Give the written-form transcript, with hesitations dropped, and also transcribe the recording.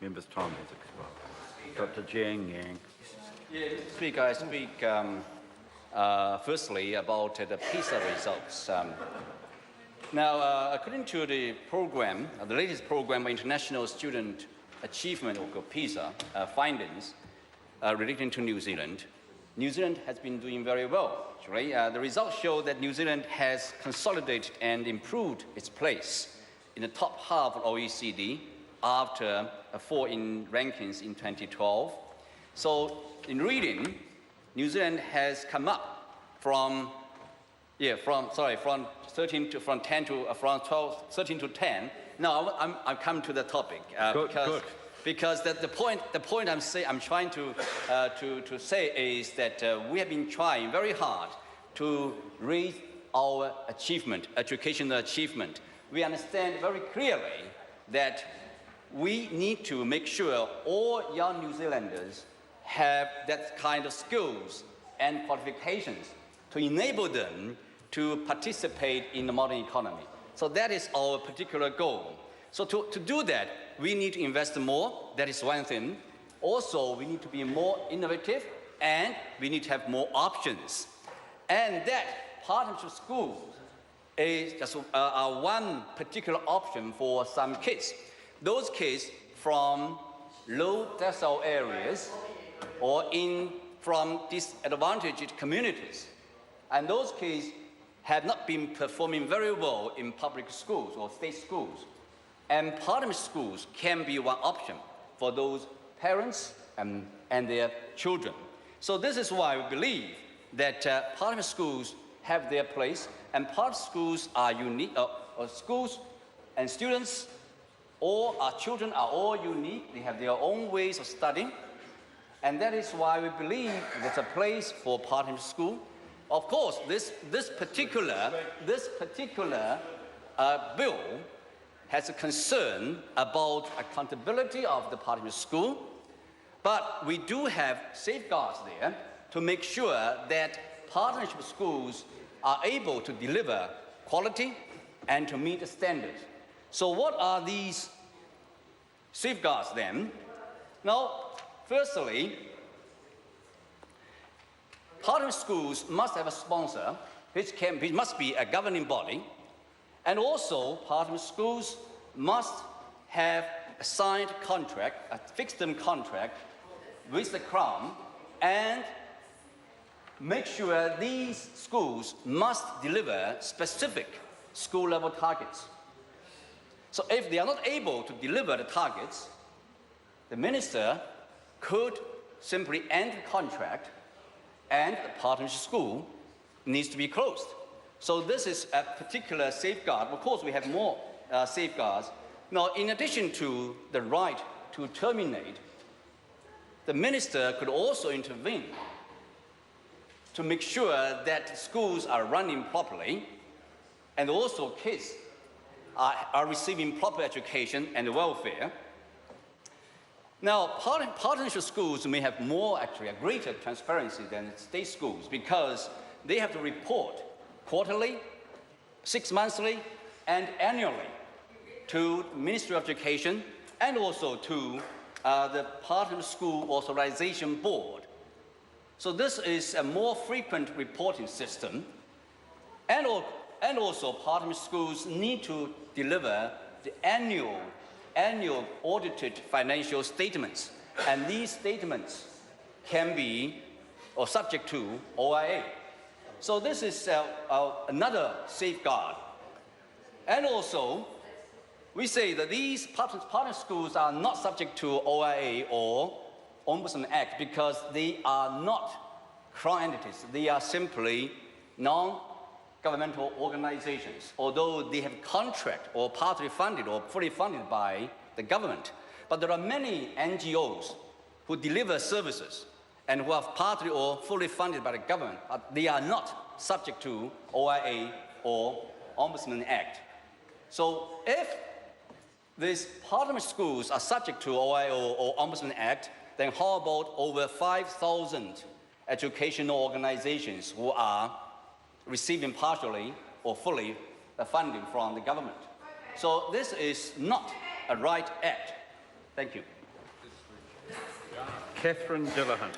Member's time has expired. Dr. Jiang Yang. Yeah, Mr. Speaker, I speak firstly about the PISA results. Now, according to the program, the latest program of International Student Achievement, or PISA, findings relating to New Zealand has been doing very well. Actually. The results show that New Zealand has consolidated and improved its place in the top half of OECD after a fall in rankings in 2012. So in reading, New Zealand has come up from 13 to 10. Now I'm come to the topic because the point I'm trying to say is that we have been trying very hard to raise our educational achievement. We understand very clearly that we need to make sure all young New Zealanders have that kind of skills and qualifications to enable them to participate in the modern economy. So that is our particular goal. So to do that, we need to invest more. That is one thing. Also, we need to be more innovative, and we need to have more options. And that partnership schools is just one particular option for some kids. Those kids from low decile areas or from disadvantaged communities. And those kids have not been performing very well in public schools or state schools. And partnership schools can be one option for those parents and their children. So this is why we believe that partnership schools have their place, and partnership schools are unique, schools and students, all our children are all unique. They have their own ways of studying. And that is why we believe there's a place for partnership school. Of course, this particular bill has a concern about accountability of the partnership school, but we do have safeguards there to make sure that partnership schools are able to deliver quality and to meet the standards. So what are these safeguards then? Now, firstly, partnership schools must have a sponsor, which must be a governing body, and also partnership schools must have a signed contract, a fixed-term contract with the Crown, and make sure these schools must deliver specific school-level targets. So if they are not able to deliver the targets, the minister could simply end the contract and the partnership school needs to be closed. So this is a particular safeguard. Of course, we have more safeguards. Now, in addition to the right to terminate, the minister could also intervene to make sure that schools are running properly and also kids are receiving proper education and welfare. Now, partnership schools may have a greater transparency than state schools because they have to report quarterly, 6 monthly, and annually to the Ministry of Education and also to the Partnership School Authorization Board. So this is a more frequent reporting system, and also partnership schools need to deliver the annual audited financial statements, and these statements can be subject to OIA. So this is another safeguard. And also, we say that these partner schools are not subject to OIA or Ombudsman Act because they are not crown entities. They are simply non-governmental organizations, although they have contract or partly funded or fully funded by the government. But there are many NGOs who deliver services and who are partly or fully funded by the government, but they are not subject to OIA or Ombudsman Act. So if these partnership schools are subject to OIA or Ombudsman Act, then how about over 5,000 educational organizations who are receiving partially or fully funding from the government? So this is not a right act. Thank you. Catherine Delahunt.